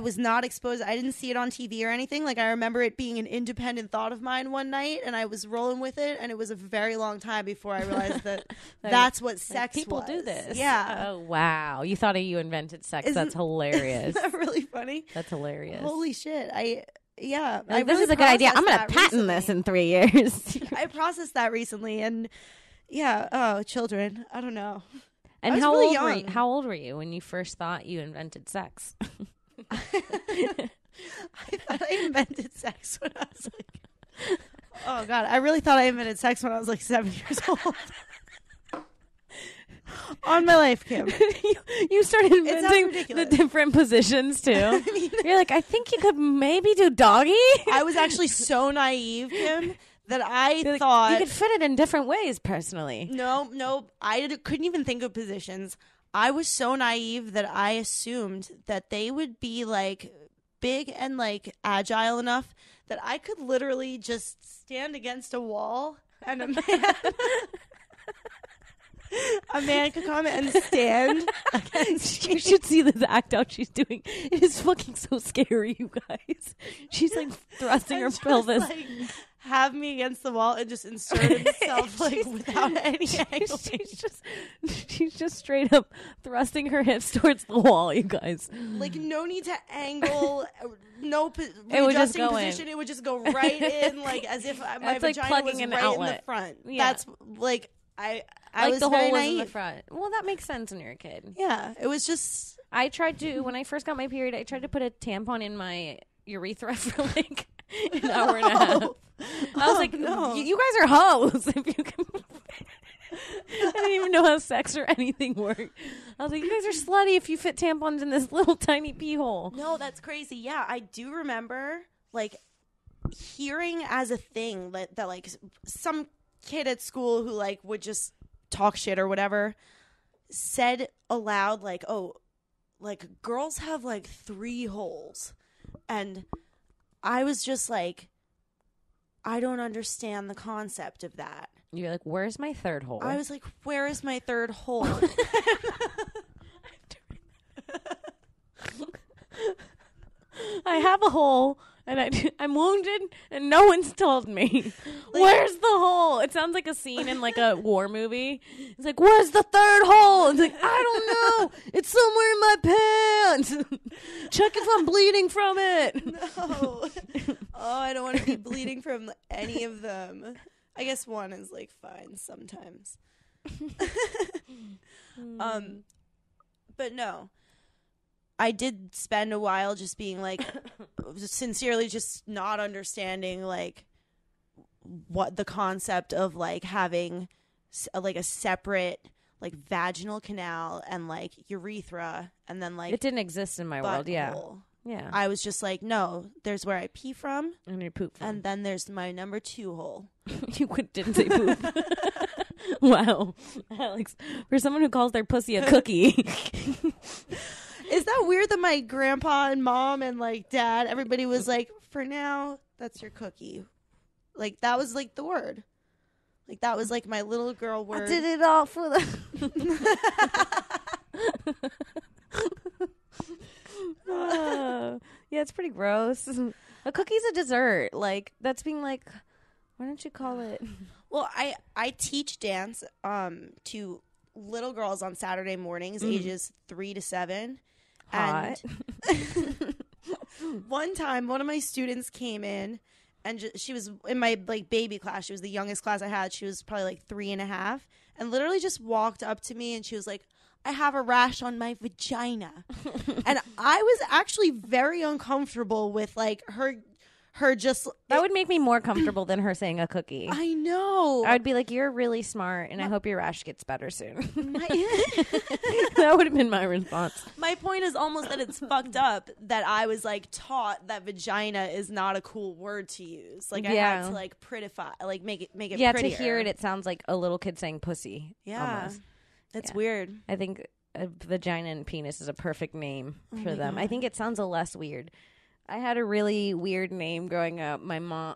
was not exposed. I didn't see it on TV or anything. Like I remember it being an independent thought of mine one night, and I was rolling with it, and it was a very long time before I realized that that's what sex people was. do this. Yeah. Oh wow, you thought you invented sex. That's hilarious. Isn't that really funny? That's hilarious. Holy shit. Like, this is a good idea. I'm going to patent this in 3 years. I processed that recently, and yeah, oh, children. I don't know. And how old were you when you first thought you invented sex? I thought I invented sex when I was like, oh God, I really thought I invented sex when I was like 7 years old. On my life, Kim. You started inventing the different positions too. I mean, you're like, I think you could maybe do doggy. I was actually so naive, Kim, that I thought you could fit it in different ways. Personally, no, I couldn't even think of positions. I was so naive that I assumed that they would be like big and like agile enough that I could literally just stand against a wall and a man could come and stand against me. You should see this act out she's doing. It is fucking so scary, you guys. She's like thrusting her pelvis. Like, have me against the wall and just insert himself like without any angle. She's just straight up thrusting her hips towards the wall, you guys. Like no need to angle, no readjusting position. It would just go right in, like as if my vagina like was an right outlet. in the front. Yeah. That's like I like was the very hole was naive. in the front. Well, that makes sense when you're a kid. Yeah, it was just I tried to, when I first got my period, I tried to put a tampon in my urethra for like an hour and a half. I was like, no. you guys are hoes. If you can. I didn't even know how sex or anything worked. I was like, you guys are slutty if you fit tampons in this little tiny pee hole. No, that's crazy. Yeah, I do remember like hearing as a thing that like some kid at school who like would just talk shit or whatever said aloud like, oh, like girls have like 3 holes. And I was just like, I don't understand the concept of that. You're like, where's my third hole? I was like, where is my third hole? I have a hole, and I'm wounded, and no one's told me. Like, where's the hole? It sounds like a scene in like a war movie. It's like, where's the third hole? It's like, I don't know. It's somewhere in my pants. Check if I'm bleeding from it. No. Oh, I don't want to be bleeding from any of them. I guess one is like fine sometimes. But no. I did spend a while just being like sincerely just not understanding like what the concept of like having like a separate like vaginal canal and like urethra and then like it didn't exist in my world. Yeah. Yeah. I was just like, no, there's where I pee from and you poop from. and then there's my number 2 hole. You didn't say poop. Wow. Alex, for someone who calls their pussy a cookie. Is that weird that my grandpa and mom and like dad, everybody was like, for now, that's your cookie. Like that was like the word. Like that was like my little girl word. I did it all for the yeah, it's pretty gross. A cookie's a dessert. Like that's being like, why don't you call it? Well, I teach dance to little girls on Saturday mornings, ages 3 to 7. Hot. And one time, one of my students came in, and she was in my like baby class. She was the youngest class I had. She was probably like 3.5, and literally just walked up to me, and she was like, "I have a rash on my vagina," and I was actually very uncomfortable with like her just that would make me more comfortable than her saying a cookie. I know. I would be like, you're really smart, and I hope your rash gets better soon. That would have been my response. My point is almost that it's fucked up that I was like taught that vagina is not a cool word to use. Like I had to like prettify, like make it yeah, prettier. To hear it sounds like a little kid saying pussy. Yeah, almost. That's weird. I think a vagina and penis is a perfect name for them. God. I think it sounds a less weird. I had a really weird name growing up. My mom.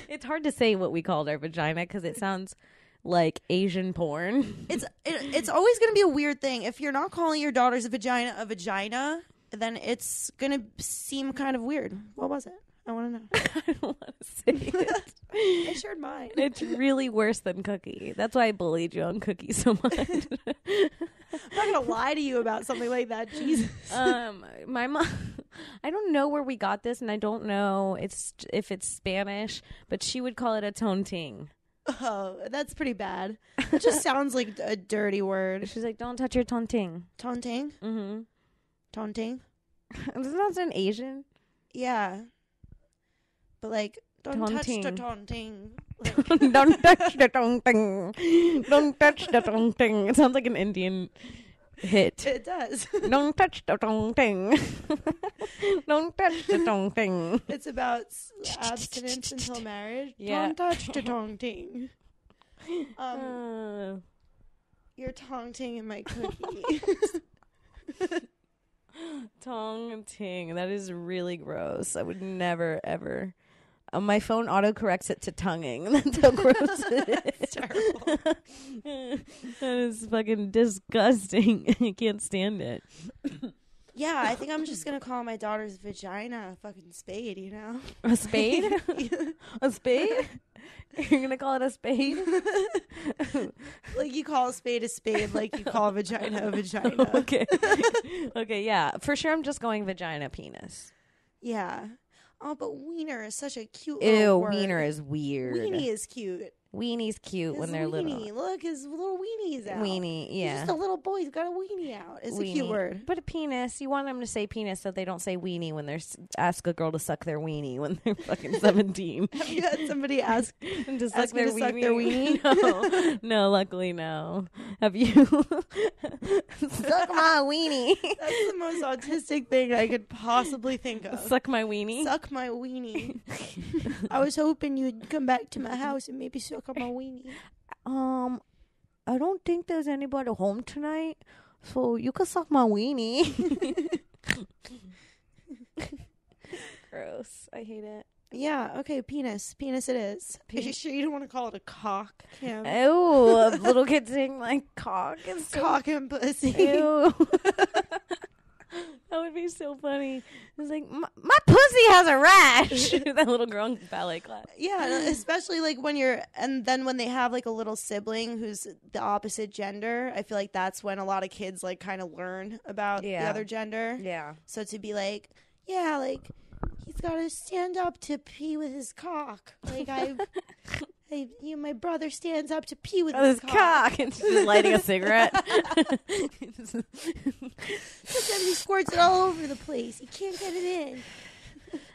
It's hard to say what we called our vagina because it sounds like Asian porn. It's always going to be a weird thing. If you're not calling your daughter's vagina, then it's going to seem kind of weird. What was it? I want to know. I don't want to say it. I shared mine. It's really worse than cookie. That's why I bullied you on cookie so much. I'm not going to lie to you about something like that. Jesus. My mom, I don't know where we got this, and I don't know if it's Spanish, but she would call it a tonting. Oh, that's pretty bad. It just sounds like a dirty word. She's like, don't touch your tonting. Taunting? Mm-hmm. Taunting? Doesn't that sound Asian? Yeah. But like, don't taunting. touch the taunting. Like, don't touch the taunting. Don't touch the taunting. It sounds like an Indian hit. it does. Don't touch the taunting. Don't touch the taunting. It's about abstinence until marriage. Yeah. Don't touch the taunting. You're taunting in my cookie. Taunting. That is really gross. I would never, ever. My phone autocorrects it to tonguing. That's how gross it is. It's terrible. That is fucking disgusting. I can't stand it. Yeah, I think I'm just going to call my daughter's vagina a fucking spade, you know? A spade? A spade? You're going to call it a spade? Like you call a spade, like you call a vagina a vagina. Okay. Okay, yeah. For sure I'm just going vagina, penis. Yeah. Oh, but wiener is such a cute Ew, little word. wiener is weird. Weenie is cute. Weenie's cute when they're little. Look, his little weenie's out. Weenie, yeah. He's just a little boy. He's got a weenie out. It's a cute word. But a penis, you want them to say penis so they don't say weenie when they're ask a girl to suck their weenie when they're fucking 17. Have you had somebody ask to suck their weenie? No. No, luckily no. Have you? Suck my weenie. That's the most autistic thing I could possibly think of. Suck my weenie? Suck my weenie. I was hoping you'd come back to my house and maybe suck on my weenie. I don't think there's anybody home tonight, so you can suck my weenie. Gross. I hate it. Yeah, okay, penis. Penis it is. Are you sure you don't want to call it a cock, Kim? Ew, little kids saying like cock and cock and pussy. Ew. That would be so funny. It's like, my pussy has a rash. That little girl in ballet class. Yeah, especially like when when they have like a little sibling who's the opposite gender, I feel like that's when a lot of kids like kind of learn about the other gender. Yeah. So to be like, yeah, like he's got to stand up to pee with his cock. Like my brother stands up to pee with his cock. And she's lighting a cigarette. Sometimes he squirts it all over the place. He can't get it in.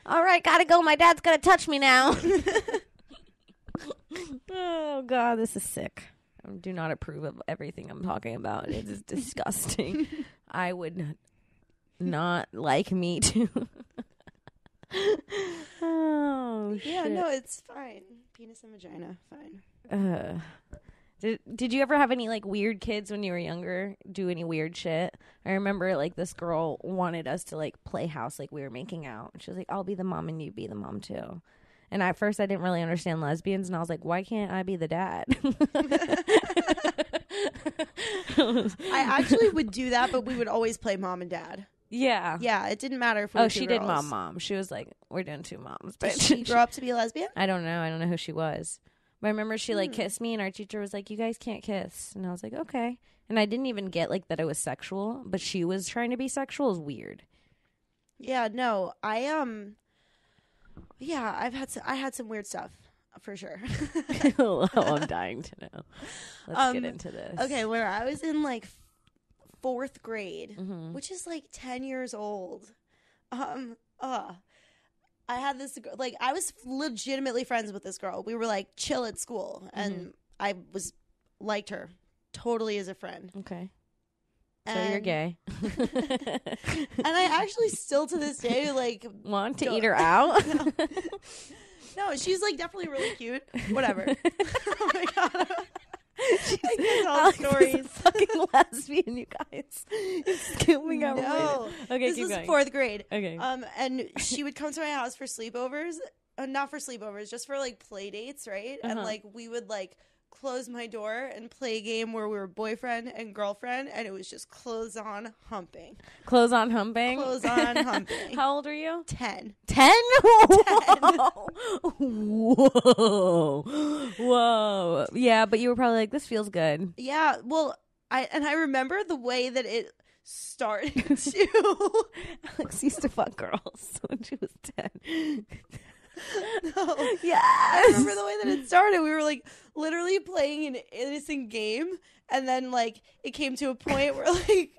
All right, gotta go. My dad's gonna touch me now. Oh, God, this is sick. I do not approve of everything I'm talking about. It is disgusting. I would not like me too. Oh, yeah, shit. no, it's fine. Penis and vagina, fine. Did you ever have any like weird kids when you were younger? Do any weird shit? I remember like this girl wanted us to like play house, like we were making out. She was like, "I'll be the mom and you be the mom too." And at first I didn't really understand lesbians, and I was like, "Why can't I be the dad?" I actually would do that, but we would always play mom and dad. Yeah. Yeah, it didn't matter if we were two she girls. did mom. She was like, "We're doing two moms." Did But she grow up to be a lesbian? I don't know who she was. But I remember she like kissed me, and our teacher was like, "You guys can't kiss." And I was like, "Okay." And I didn't even get like that it was sexual, but she was trying to be sexual. Is weird. Yeah, no. I had some weird stuff for sure. Oh, I'm dying to know. Let's get into this. Okay, where I was in like 4th grade, which is like 10 years old. I had this, like, I was legitimately friends with this girl. We were like chill at school, and I liked her totally as a friend. Okay. So you're gay. And I actually still to this day like want to eat her out. No, she's like definitely really cute. Whatever. Oh my God. Alex is a fucking lesbian, you guys. It's coming out. No. Okay, this keep was going. 4th grade. Okay. And she would come to my house for sleepovers. Not for sleepovers, just for like play dates, right? And like we would like close my door and play a game where we were boyfriend and girlfriend, and it was just clothes on humping. Clothes on humping? Clothes on humping. How old are you? 10. 10? Whoa. Whoa. Yeah, but you were probably like, this feels good. Yeah, well, I remember the way that it started too. Alex used to fuck girls when she was 10. No. Yes. I remember the way that it started. We were like literally playing an innocent game, and then like it came to a point where like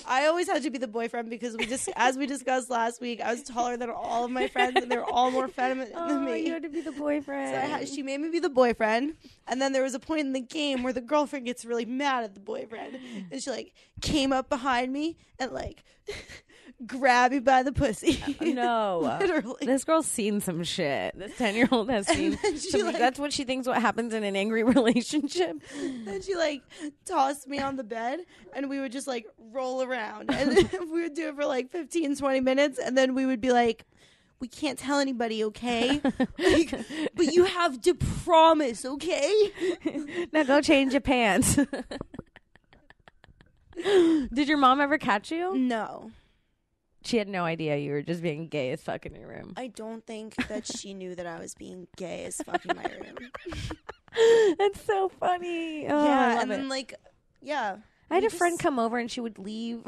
I always had to be the boyfriend because as we discussed last week, I was taller than all of my friends, and they were all more feminine than me. You had to be the boyfriend. So she made me be the boyfriend, and then there was a point in the game where the girlfriend gets really mad at the boyfriend, and she like came up behind me and like grab me by the pussy. No. Literally. This girl's seen some shit. This 10-year-old has seen some, like, that's what she thinks what happens in an angry relationship. And she like tossed me on the bed, and we would just like roll around, and we would do it for like 15-20 minutes, and then we would be like, we can't tell anybody, okay? Like, but you have to promise, okay? Now go change your pants. Did your mom ever catch you? No. She had no idea you were just being gay as fuck in your room. I don't think that she knew that I was being gay as fuck in my room. That's so funny. Oh, yeah, I love and then it. like, yeah. I had a friend come over, and she would leave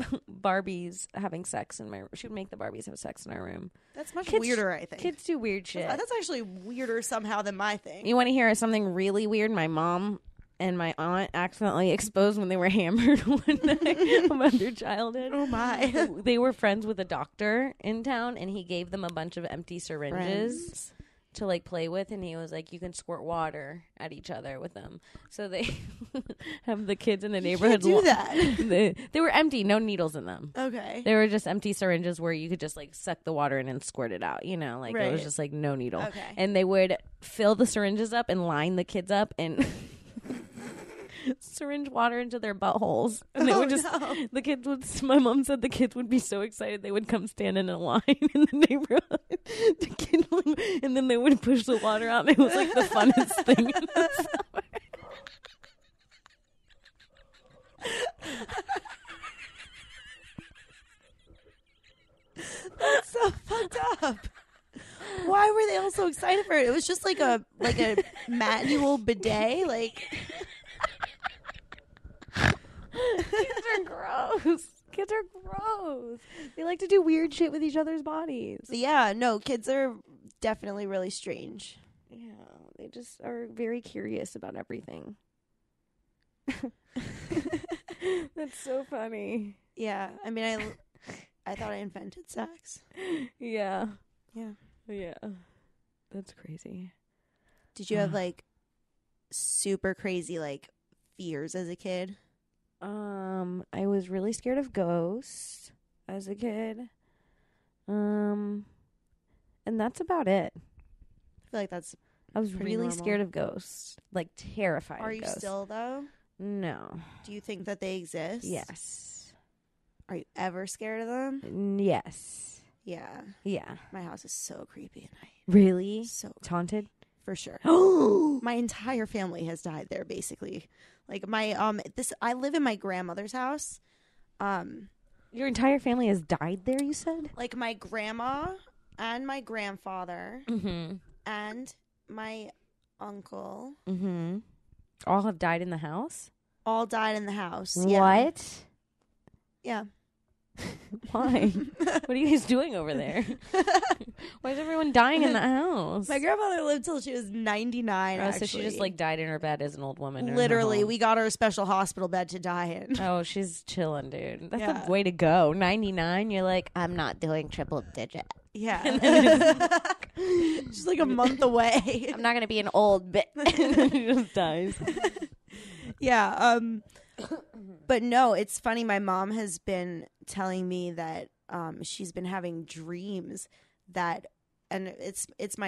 Barbies having sex in my room. She would make the Barbies have sex in our room. That's much weirder, I think. Kids do weird shit. That's actually weirder somehow than my thing. You want to hear something really weird? My mom and my aunt accidentally exposed when they were hammered one night about their childhood. Oh my. They were friends with a doctor in town, and he gave them a bunch of empty syringes to like play with, and he was like, you can squirt water at each other with them. So they have the kids in the neighborhood do that. They were empty, no needles in them. Okay. They were just empty syringes where you could just like suck the water in and squirt it out, you know, like it was just like no needle. Okay. And they would fill the syringes up and line the kids up and syringe water into their buttholes, and they would just the kids would. My mom said the kids would be so excited they would come stand in a line in the neighborhood to get them, and then they would push the water out, and it was like the funnest thing in the summer. That's so fucked up. Why were they all so excited for it? It was just like a manual bidet, like. Kids are gross. Kids are gross. They like to do weird shit with each other's bodies. Yeah, no, kids are definitely really strange. Yeah, they just are very curious about everything. That's so funny. Yeah, I mean, I thought I invented sex. Yeah. Yeah. Yeah. That's crazy. Did you have like super crazy like fears as a kid? I was really scared of ghosts as a kid. And that's about it. I feel like I was pretty really normal. scared of ghosts. Like terrified Are of you ghosts. still though? No. Do you think that they exist? Yes. Are you ever scared of them? Yes. Yeah. Yeah. My house is so creepy at night. Really? So It's haunted? for sure. My entire family has died there basically. Like my I live in my grandmother's house. Your entire family has died there, you said? Like my grandma and my grandfather Mm-hmm. and my uncle Mm-hmm. All have died in the house? all died in the house. What? Yeah. Why? What are you guys doing over there? Why is everyone dying in the house? My grandmother lived till she was 99. Oh, actually. so she just like died in her bed as an old woman. in her Literally, home. we got her a special hospital bed to die in. Oh, she's chilling, dude. That's Yeah. the way to go. 99, you're like, I'm not doing triple digit. Yeah. She's like a month away. I'm not going to be an old bitch. She just dies. Yeah. But no, it's funny. My mom has been telling me that she's been having dreams that, and this is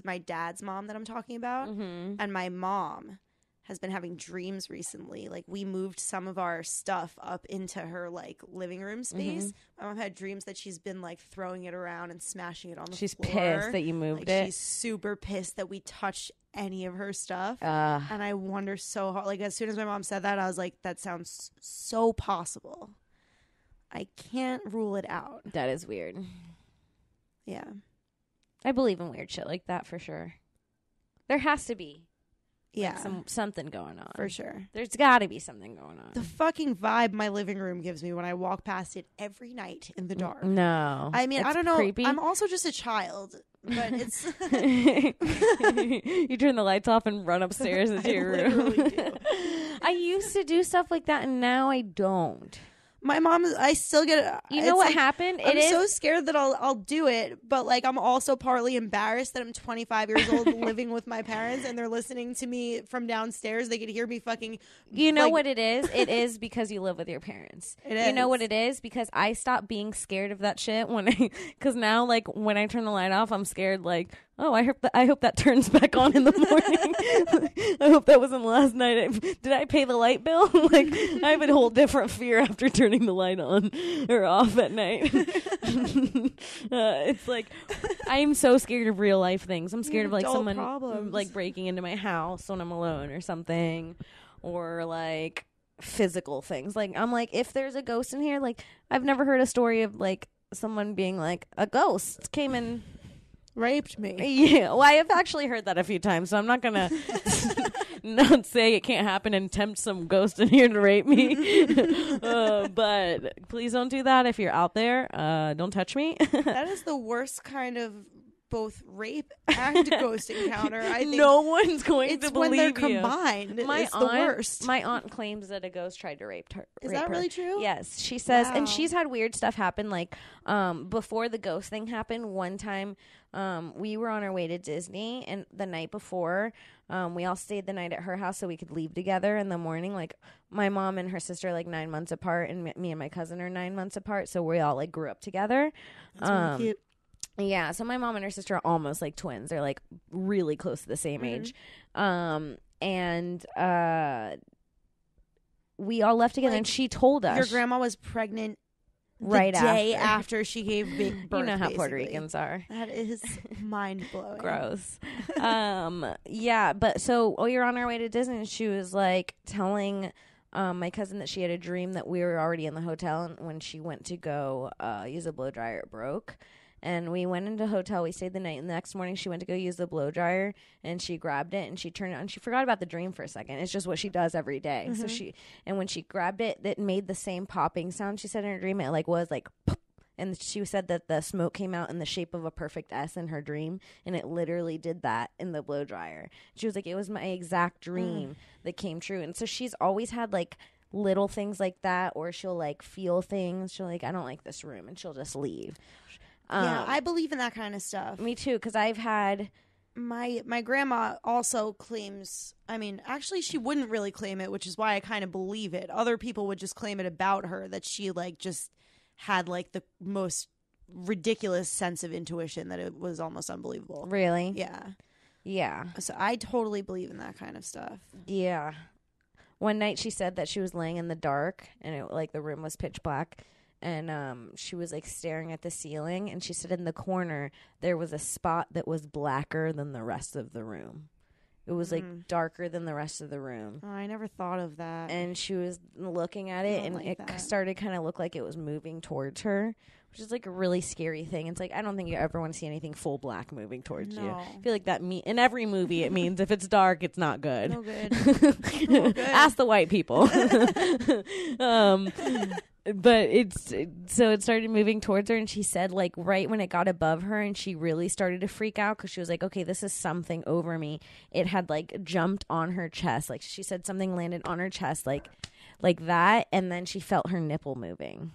my dad's mom that I'm talking about, Mm-hmm. and my mom has been having dreams recently. Like we moved some of our stuff up into her like living room space. My mom had dreams that she's been like throwing it around and smashing it on the She's floor. pissed that you moved it. She's super pissed that we touched any of her stuff. Uh, And I wonder so hard. Like as soon as my mom said that, I was like, that sounds so possible. I can't rule it out. that is weird. Yeah. I believe in weird shit like that for sure. There has to be. Yeah. Something going on. For sure. There's got to be something going on. The fucking vibe my living room gives me when I walk past it every night in the dark. No. I mean, It's I don't know. creepy. I'm also just a child, but it's. You turn the lights off and run upstairs into your room. literally do. I used to do stuff like that, and now I don't. My mom, I still get. You it's know what like, happened? I'm so scared that I'll do it, but like I'm also partly embarrassed that I'm 25 years old living with my parents and they're listening to me from downstairs. They could hear me fucking. You know like, what it is? It is because you live with your parents. You know what it is? Because I stopped being scared of that shit because now like when I turn the light off, I'm scared like, oh, I hope that turns back on in the morning. I hope that wasn't last night. Did I pay the light bill? Like I have a whole different fear after turning the light on or off at night. It's like I am so scared of real life things. I'm scared of like adult someone problems. like breaking into my house when I'm alone or something, or like physical things. Like I'm like, if there's a ghost in here, like I've never heard a story of like someone being like a ghost came in. Raped me. Yeah, well, I have actually heard that a few times, so I'm not gonna not say it can't happen and tempt some ghost in here to rape me. But please don't do that if you're out there. Don't touch me. That is the worst kind of both rape and ghost encounter. I think no one's going to believe when they're you. combined. It's the worst. My aunt claims that a ghost tried to rape her. Is that really true? Yes, she says, wow. and she's had weird stuff happen. Like before the ghost thing happened, one time we were on our way to Disney, and the night before, we all stayed the night at her house so we could leave together in the morning. Like my mom and her sister are like 9 months apart, and me and my cousin are 9 months apart, so we all like grew up together. That's really cute. Yeah, so my mom and her sister are almost like twins. They're like really close to the same age. And we all left together, and she told us your grandma was pregnant right the day after she gave birth. You know how basically. Puerto Ricans are. That is mind-blowing. Gross. Yeah, but so we were on our way to Disney, and she was like telling my cousin that she had a dream that we were already in the hotel, and when she went to go use a blow dryer, it broke. And we went into a hotel. We stayed the night. And the next morning, she went to go use the blow dryer. And she grabbed it. And she turned it on. She forgot about the dream for a second. It's just what she does every day. So when she grabbed it, it made the same popping sound. She said in her dream, it was like, pop. And she said that the smoke came out in the shape of a perfect S in her dream. And it literally did that in the blow dryer. She was like, it was my exact dream that came true. And so she's always had like little things like that. Or she'll like feel things. She'll like, I don't like this room. And she'll just leave. Yeah, I believe in that kind of stuff. Me too, because I've had... My grandma also claims... I mean, actually, she wouldn't really claim it, which is why I kind of believe it. Other people would just claim it about her, that she, like, just had, like, the most ridiculous sense of intuition that it was almost unbelievable. Really? Yeah. Yeah. So I totally believe in that kind of stuff. Yeah. One night she said that she was laying in the dark, and it, like, the room was pitch black. And she was like staring at the ceiling, and she said in the corner there was a spot that was blacker than the rest of the room. It was like darker than the rest of the room. Oh, I never thought of that. And she was looking at it, and like it started kind of look like it was moving towards her, which is like a really scary thing. It's like, I don't think you ever want to see anything full black moving towards you. I feel like that in every movie it means if it's dark, it's not good. No good. No good. Ask the white people. But it started moving towards her, and she said like right when it got above her, and she really started to freak out because she was like, okay, this is something over me. It had like jumped on her chest. Like she said something landed on her chest like that, and then she felt her nipple moving.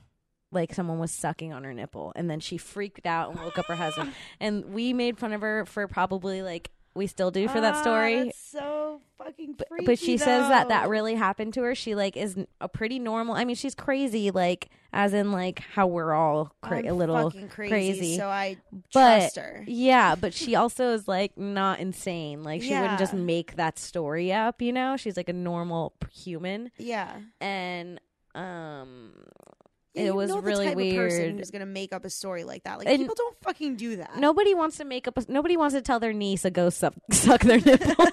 Like someone was sucking on her nipple, and then she freaked out and woke up her husband. And we made fun of her for probably like we still do for that story. That's so fucking freaky. But she says that really happened to her. She like is a pretty normal. I mean, she's crazy, like as in like how we're all a little crazy. So I trust her. Yeah, but she also is like not insane. Like she wouldn't just make that story up. You know, she's like a normal human. Yeah, and Yeah, it was really the type weird. Of person who's gonna make up a story like that? Like And people don't fucking do that. Nobody wants to make up. Nobody wants to tell their niece a ghost suck their nipple.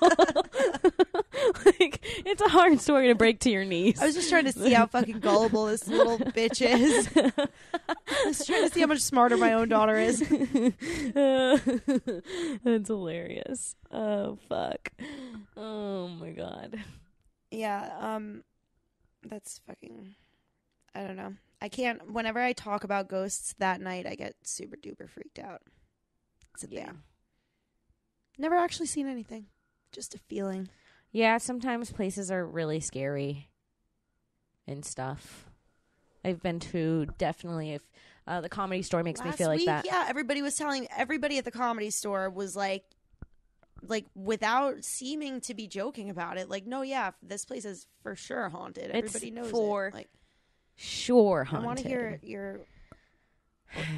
Like it's a hard story to break to your niece. I was just trying to see how fucking gullible this little bitch is. I was trying to see how much smarter my own daughter is. That's hilarious. Oh fuck. Oh my god. Yeah. That's fucking. I don't know. I can't. Whenever I talk about ghosts that night, I get super duper freaked out. It's a thing. Never actually seen anything. Just a feeling. Yeah, sometimes places are really scary and stuff. I've been to definitely if the Comedy Store makes me feel like that. Yeah, everybody at the Comedy Store was like without seeming to be joking about it. Like, no, yeah, this place is for sure haunted. Everybody knows it. Like, sure haunted. I want to hear your...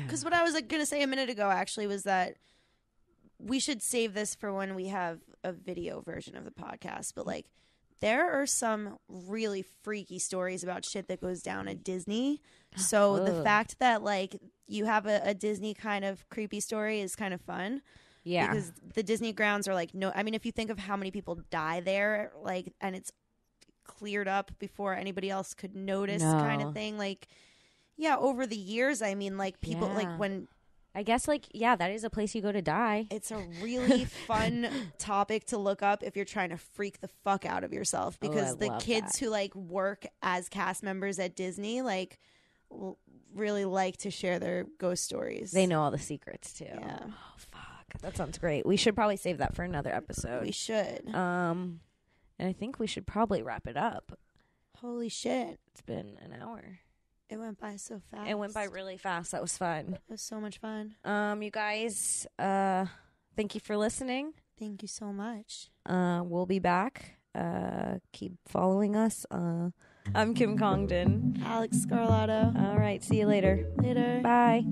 Because what I was going to say a minute ago, actually, was that we should save this for when we have a video version of the podcast. But, like, there are some really freaky stories about shit that goes down at Disney. So the fact that, like, you have a Disney kind of creepy story is kind of fun. Yeah. Because the Disney grounds are, like, no... I mean, if you think of how many people die there, like, and it's cleared up before anybody else could notice kind of thing, like, yeah, over the years, I mean, like, people like when I guess, like, yeah, that is a place you go to die. It's a really fun topic to look up if you're trying to freak the fuck out of yourself, because the kids who like work as cast members at Disney like really like to share their ghost stories. They know all the secrets too. Yeah. Oh fuck, that sounds great. We should probably save that for another episode. We should. And I think we should probably wrap it up. Holy shit, it's been an hour. It went by so fast. It went by really fast. That was fun. It was so much fun. You guys, thank you for listening. Thank you so much. We'll be back. Keep following us. I'm Kim Congdon. Alex Scarlato. All right. See you later. Later. Bye.